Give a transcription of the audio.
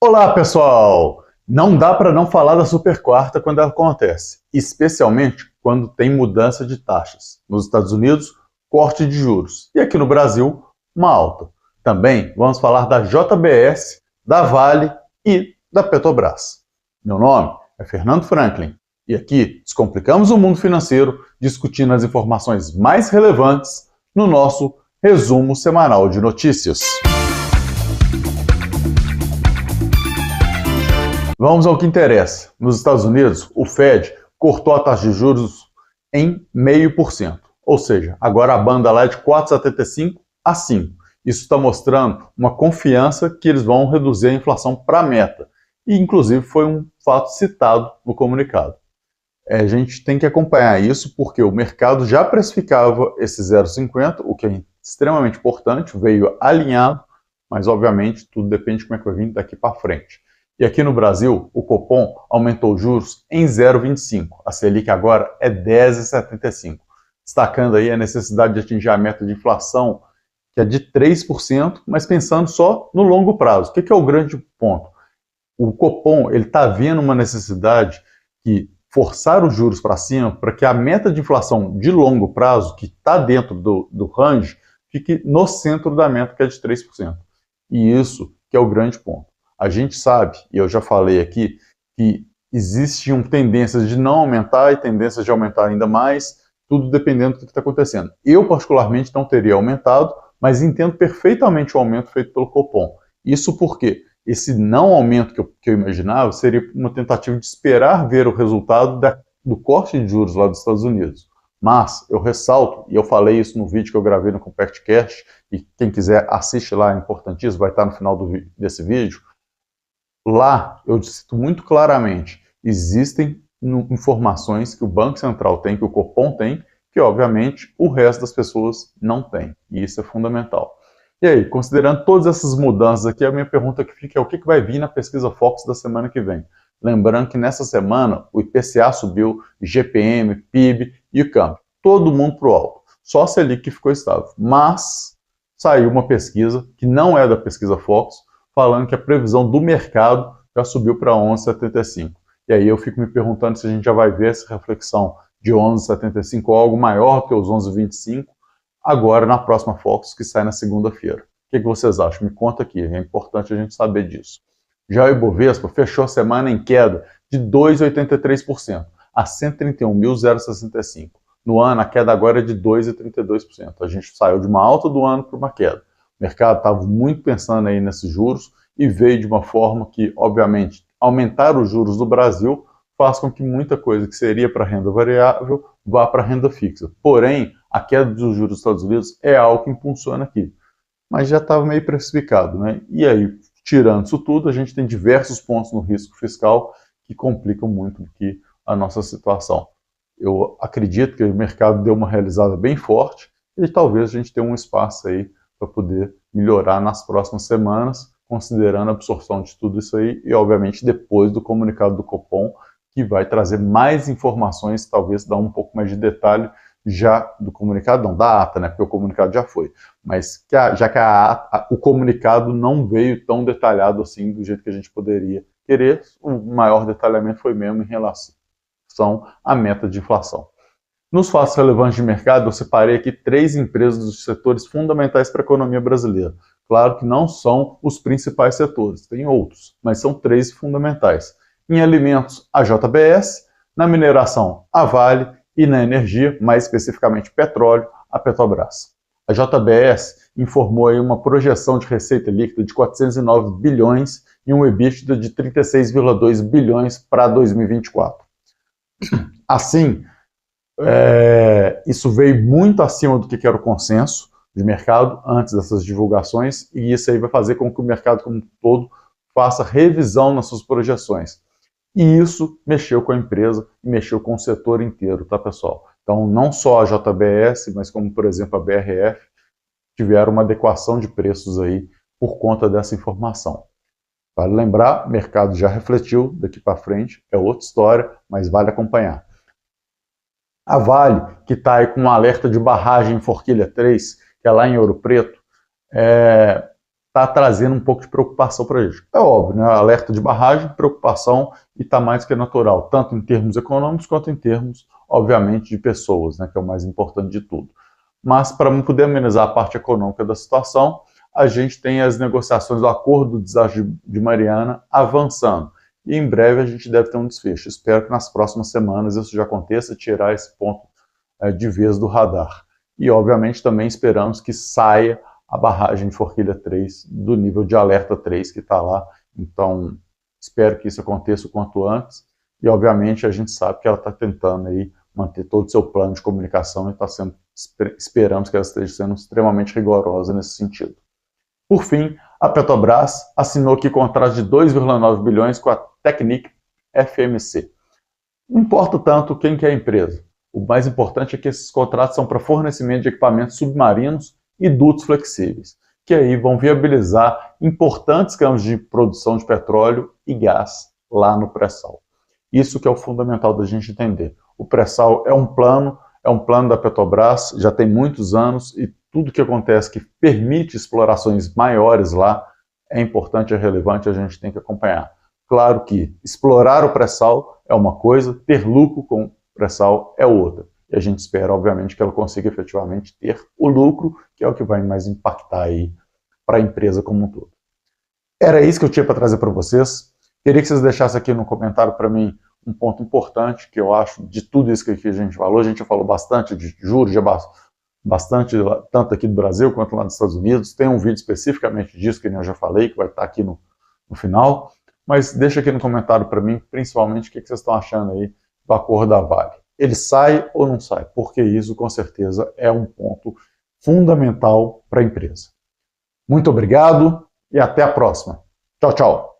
Olá, pessoal! Não dá para não falar da super quarta quando ela acontece, especialmente quando tem mudança de taxas. Nos Estados Unidos, corte de juros. E aqui no Brasil, uma alta. Também vamos falar da JBS, da Vale e da Petrobras. Meu nome é Fernando Franklin e aqui descomplicamos o mundo financeiro discutindo as informações mais relevantes no nosso resumo semanal de notícias. Vamos ao que interessa. Nos Estados Unidos, o Fed cortou a taxa de juros em 0,5%. Ou seja, agora a banda lá é de 4,75 a 5. Isso está mostrando uma confiança que eles vão reduzir a inflação para a meta. E, inclusive, foi um fato citado no comunicado. A gente tem que acompanhar isso porque o mercado já precificava esse 0,50, o que é extremamente importante, veio alinhado, mas, obviamente, tudo depende de como é que vai vir daqui para frente. E aqui no Brasil, o Copom aumentou os juros em 0,25. A Selic agora é 10,75. Destacando aí a necessidade de atingir a meta de inflação, que é de 3%, mas pensando só no longo prazo. O que é o grande ponto? O Copom está vendo uma necessidade de forçar os juros para cima para que a meta de inflação de longo prazo, que está dentro do range, fique no centro da meta, que é de 3%. E isso que é o grande ponto. A gente sabe, e eu já falei aqui, que existiam tendências de não aumentar e tendências de aumentar ainda mais, tudo dependendo do que está acontecendo. Eu, particularmente, não teria aumentado, mas entendo perfeitamente o aumento feito pelo Copom. Isso porque esse não aumento que eu imaginava seria uma tentativa de esperar ver o resultado do corte de juros lá dos Estados Unidos. Mas eu ressalto, e eu falei isso no vídeo que eu gravei no CompactCast, e quem quiser assiste lá, é importantíssimo, vai estar no final desse vídeo. Lá, eu cito muito claramente, existem informações que o Banco Central tem, que o Copom tem, que obviamente o resto das pessoas não tem. E isso é fundamental. E aí, considerando todas essas mudanças aqui, a minha pergunta que fica é o que vai vir na pesquisa Focus da semana que vem? Lembrando que nessa semana o IPCA subiu, IGPM, PIB e o câmbio. Todo mundo para o alto. Só a Selic que ficou estável. Mas saiu uma pesquisa, que não é da pesquisa Focus, falando que a previsão do mercado já subiu para 11,75. E aí eu fico me perguntando se a gente já vai ver essa reflexão de 11,75 ou algo maior que os 11,25 agora na próxima Focus, que sai na segunda-feira. O que vocês acham? Me conta aqui, é importante a gente saber disso. Já o Ibovespa fechou a semana em queda de 2,83%, a 131.065. No ano, a queda agora é de 2,32%. A gente saiu de uma alta do ano para uma queda. O mercado estava muito pensando aí nesses juros e veio de uma forma que, obviamente, aumentar os juros do Brasil faz com que muita coisa que seria para renda variável vá para renda fixa. Porém, a queda dos juros dos Estados Unidos é algo que impulsiona aqui. Mas já estava meio precificado, né? E aí, tirando isso tudo, a gente tem diversos pontos no risco fiscal que complicam muito aqui a nossa situação. Eu acredito que o mercado deu uma realizada bem forte e talvez a gente tenha um espaço aí para poder melhorar nas próximas semanas, considerando a absorção de tudo isso aí e, obviamente, depois do comunicado do Copom, que vai trazer mais informações, talvez dar um pouco mais de detalhe já do comunicado, não da ata, né, porque o comunicado já foi, mas já que o comunicado não veio tão detalhado assim do jeito que a gente poderia querer, o maior detalhamento foi mesmo em relação à meta de inflação. Nos fatos relevantes de mercado, eu separei aqui 3 empresas dos setores fundamentais para a economia brasileira. Claro que não são os principais setores, tem outros, mas são 3 fundamentais. Em alimentos, a JBS, na mineração, a Vale e na energia, mais especificamente petróleo, a Petrobras. A JBS informou aí uma projeção de receita líquida de 409 bilhões e um EBITDA de 36,2 bilhões para 2024. Assim, isso veio muito acima do que era o consenso de mercado antes dessas divulgações, e isso aí vai fazer com que o mercado como um todo faça revisão nas suas projeções. E isso mexeu com a empresa e mexeu com o setor inteiro, tá, pessoal? Então, não só a JBS, mas como, por exemplo, a BRF, tiveram uma adequação de preços aí por conta dessa informação. Vale lembrar, o mercado já refletiu, daqui para frente é outra história, mas vale acompanhar. A Vale, que está aí com um alerta de barragem em Forquilha 3, que é lá em Ouro Preto, está trazendo um pouco de preocupação para a gente. É óbvio, né? Alerta de barragem, preocupação, e está mais que natural, tanto em termos econômicos quanto em termos, obviamente, de pessoas, né? Que é o mais importante de tudo. Mas, para poder amenizar a parte econômica da situação, a gente tem as negociações do Acordo do Desastre de Mariana avançando. E em breve a gente deve ter um desfecho. Espero que nas próximas semanas isso já aconteça, tirar esse ponto de vez do radar. E, obviamente, também esperamos que saia a barragem de Forquilha 3 do nível de alerta 3 que está lá. Então, espero que isso aconteça o quanto antes. E, obviamente, a gente sabe que ela está tentando aí manter todo o seu plano de comunicação e esperamos que ela esteja sendo extremamente rigorosa nesse sentido. Por fim, a Petrobras assinou aqui contrato de 2,9 bilhões com a Technip FMC. Não importa tanto quem que é a empresa. O mais importante é que esses contratos são para fornecimento de equipamentos submarinos e dutos flexíveis, que aí vão viabilizar importantes campos de produção de petróleo e gás lá no pré-sal. Isso que é o fundamental da gente entender. O pré-sal é um plano da Petrobras, já tem muitos anos, e tudo que acontece que permite explorações maiores lá é importante, é relevante, a gente tem que acompanhar. Claro que explorar o pré-sal é uma coisa, ter lucro com o pré-sal é outra. E a gente espera, obviamente, que ela consiga efetivamente ter o lucro, que é o que vai mais impactar aí para a empresa como um todo. Era isso que eu tinha para trazer para vocês. Queria que vocês deixassem aqui no comentário para mim um ponto importante que eu acho de tudo isso que a gente falou. A gente já falou bastante de juros, já bastante, tanto aqui do Brasil quanto lá nos Estados Unidos. Tem um vídeo especificamente disso, que eu já falei, que vai estar aqui no final. Mas deixa aqui no comentário para mim, principalmente, o que vocês estão achando aí do acordo da Vale. Ele sai ou não sai? Porque isso, com certeza, é um ponto fundamental para a empresa. Muito obrigado e até a próxima. Tchau, tchau.